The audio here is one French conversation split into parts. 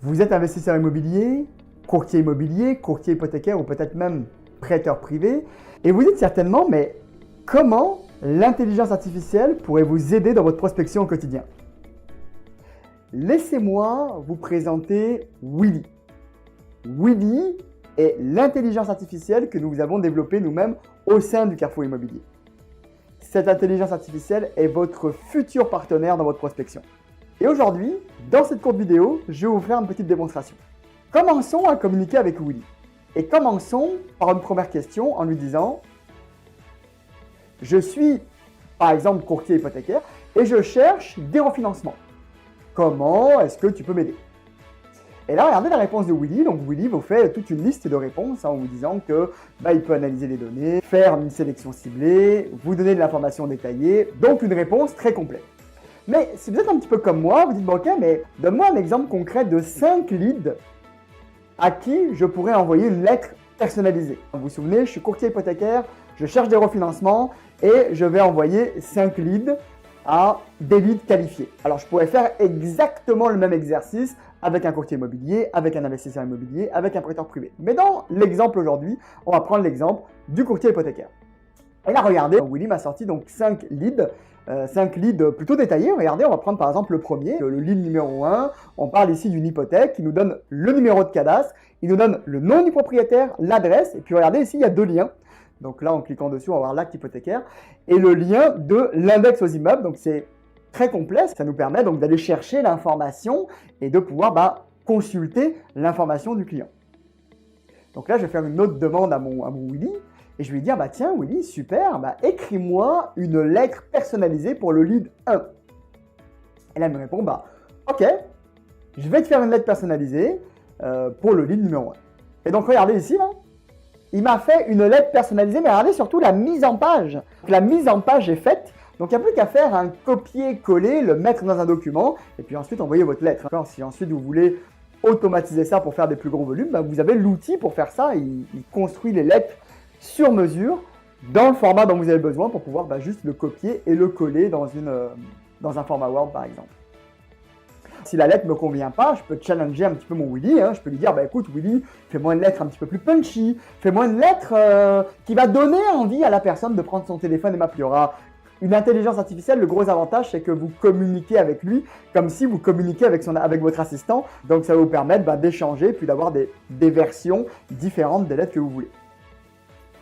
Vous êtes investisseur immobilier, courtier hypothécaire ou peut-être même prêteur privé. Et vous dites certainement, mais comment l'intelligence artificielle pourrait vous aider dans votre prospection au quotidien? Laissez-moi vous présenter Willy. Willy est l'intelligence artificielle que nous avons développée nous-mêmes au sein du Carrefour Immobilier. Cette intelligence artificielle est votre futur partenaire dans votre prospection. Et aujourd'hui, dans cette courte vidéo, je vais vous faire une petite démonstration. Commençons à communiquer avec Willy. Et commençons par une première question en lui disant « Je suis, par exemple, courtier hypothécaire et je cherche des refinancements. Comment est-ce que tu peux m'aider ?» Et là, regardez la réponse de Willy. Donc Willy vous fait toute une liste de réponses en vous disant que il peut analyser les données, faire une sélection ciblée, vous donner de l'information détaillée. Donc une réponse très complète. Mais si vous êtes un petit peu comme moi, vous dites bon, ok, mais donne-moi un exemple concret de 5 leads à qui je pourrais envoyer une lettre personnalisée. Vous vous souvenez, je suis courtier hypothécaire, je cherche des refinancements et je vais envoyer 5 leads à des leads qualifiés. Alors je pourrais faire exactement le même exercice avec un courtier immobilier, avec un investisseur immobilier, avec un prêteur privé. Mais dans l'exemple aujourd'hui, on va prendre l'exemple du courtier hypothécaire. Et là, regardez, Willy m'a sorti donc 5 leads. 5 leads plutôt détaillés. Regardez, on va prendre par exemple le premier, le lead numéro 1. On parle ici d'une hypothèque qui nous donne le numéro de cadastre, il nous donne le nom du propriétaire, l'adresse, et puis regardez ici, il y a 2 liens. Donc là, en cliquant dessus, on va voir l'acte hypothécaire et le lien de l'index aux immeubles. Donc c'est très complet, ça nous permet donc d'aller chercher l'information et de pouvoir consulter l'information du client. Donc là, je vais faire une autre demande à mon Willy. Et je vais lui dire, tiens Willy, super, écris-moi une lettre personnalisée pour le lead 1. Et là, il me répond, ok, je vais te faire une lettre personnalisée pour le lead numéro 1. Et donc, regardez ici, là, il m'a fait une lettre personnalisée, mais regardez surtout la mise en page. Donc, la mise en page est faite, donc il n'y a plus qu'à faire un copier-coller, le mettre dans un document, et puis ensuite envoyer votre lettre. Si ensuite vous voulez automatiser ça pour faire des plus gros volumes, vous avez l'outil pour faire ça, il construit les lettres sur mesure, dans le format dont vous avez besoin pour pouvoir juste le copier et le coller dans un format Word par exemple. Si la lettre ne me convient pas, je peux challenger un petit peu mon Willy, je peux lui dire écoute Willy, fais-moi une lettre un petit peu plus punchy, fais-moi une lettre qui va donner envie à la personne de prendre son téléphone et m'appeler. Une intelligence artificielle, le gros avantage, c'est que vous communiquez avec lui comme si vous communiquiez avec votre assistant, donc ça va vous permettre d'échanger puis d'avoir des versions différentes des lettres que vous voulez.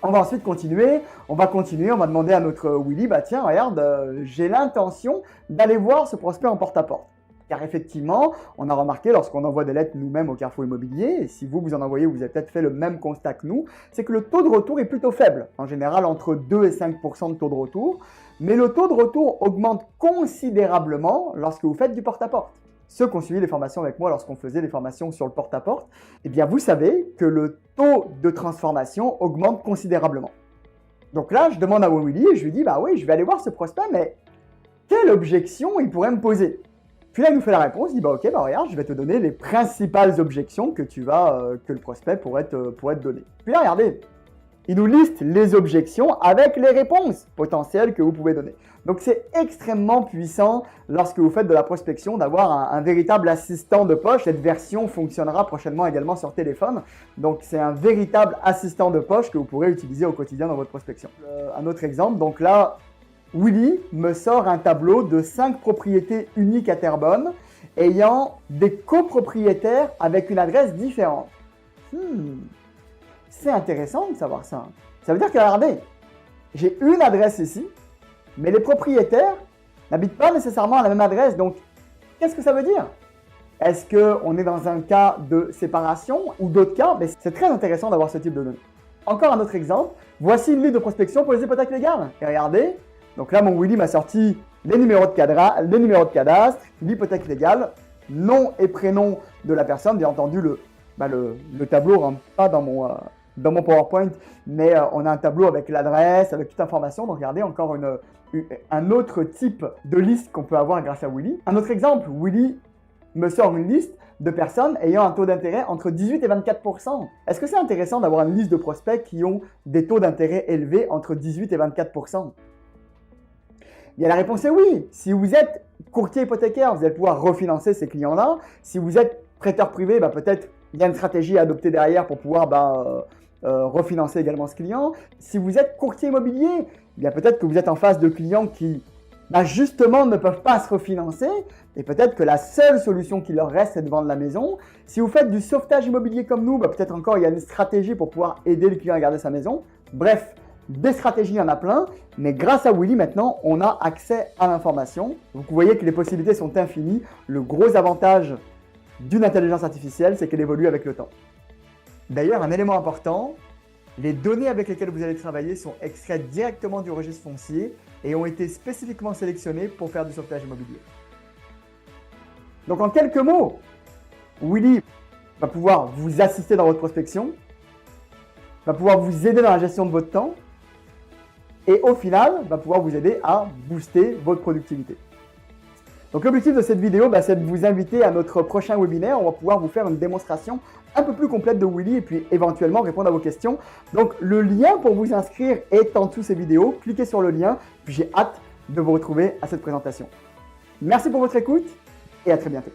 On va ensuite continuer, on va demander à notre Willy, tiens, regarde, j'ai l'intention d'aller voir ce prospect en porte-à-porte. Car effectivement, on a remarqué lorsqu'on envoie des lettres nous-mêmes au Carrefour Immobilier, et si vous en envoyez, vous avez peut-être fait le même constat que nous, c'est que le taux de retour est plutôt faible. En général, entre 2 et 5% de taux de retour, mais le taux de retour augmente considérablement lorsque vous faites du porte-à-porte. Ceux qui ont suivi les formations avec moi lorsqu'on faisait les formations sur le porte-à-porte, vous savez que le taux de transformation augmente considérablement. Donc là, je demande à Willy et je lui dis, oui, je vais aller voir ce prospect, mais quelle objection il pourrait me poser? Puis là, il nous fait la réponse, il dit, ok, regarde, je vais te donner les principales objections que le prospect pourrait te donner. Puis là, regardez, il nous liste les objections avec les réponses potentielles que vous pouvez donner. Donc, c'est extrêmement puissant lorsque vous faites de la prospection d'avoir un véritable assistant de poche. Cette version fonctionnera prochainement également sur téléphone. Donc, c'est un véritable assistant de poche que vous pourrez utiliser au quotidien dans votre prospection. Un autre exemple, donc là, Willy me sort un tableau de 5 propriétés uniques à Terrebonne ayant des copropriétaires avec une adresse différente. C'est intéressant de savoir ça. Ça veut dire que, regardez, j'ai une adresse ici, mais les propriétaires n'habitent pas nécessairement à la même adresse. Donc, qu'est-ce que ça veut dire? Est-ce qu'on est dans un cas de séparation ou d'autres cas? Mais c'est très intéressant d'avoir ce type de données. Encore un autre exemple. Voici une liste de prospection pour les hypothèques légales. Et regardez, donc là, mon Willy m'a sorti les numéros de cadastre, l'hypothèque légale, nom et prénom de la personne. Bien entendu, le tableau ne rentre pas dans mon PowerPoint, mais on a un tableau avec l'adresse, avec toute information. Donc regardez, encore un autre type de liste qu'on peut avoir grâce à Willy. Un autre exemple, Willy me sort une liste de personnes ayant un taux d'intérêt entre 18 et 24%. Est-ce que c'est intéressant d'avoir une liste de prospects qui ont des taux d'intérêt élevés entre 18 et 24%? La réponse est oui. Si vous êtes courtier hypothécaire, vous allez pouvoir refinancer ces clients-là. Si vous êtes prêteur privé, peut-être il y a une stratégie à adopter derrière pour pouvoir refinancer également ce client. Si vous êtes courtier immobilier, peut-être que vous êtes en face de clients qui justement ne peuvent pas se refinancer et peut-être que la seule solution qui leur reste, c'est de vendre la maison. Si vous faites du sauvetage immobilier comme nous, peut-être encore il y a une stratégie pour pouvoir aider le client à garder sa maison. Bref, des stratégies, il y en a plein, mais grâce à Willy, maintenant, on a accès à l'information. Donc, vous voyez que les possibilités sont infinies. Le gros avantage d'une intelligence artificielle, c'est qu'elle évolue avec le temps. D'ailleurs, un élément important, les données avec lesquelles vous allez travailler sont extraites directement du registre foncier et ont été spécifiquement sélectionnées pour faire du sauvetage immobilier. Donc, en quelques mots, Willy va pouvoir vous assister dans votre prospection, va pouvoir vous aider dans la gestion de votre temps et au final, va pouvoir vous aider à booster votre productivité. Donc l'objectif de cette vidéo, c'est de vous inviter à notre prochain webinaire. On va pouvoir vous faire une démonstration un peu plus complète de Willy et puis éventuellement répondre à vos questions. Donc le lien pour vous inscrire est en dessous de ces vidéos. Cliquez sur le lien, puis j'ai hâte de vous retrouver à cette présentation. Merci pour votre écoute et à très bientôt.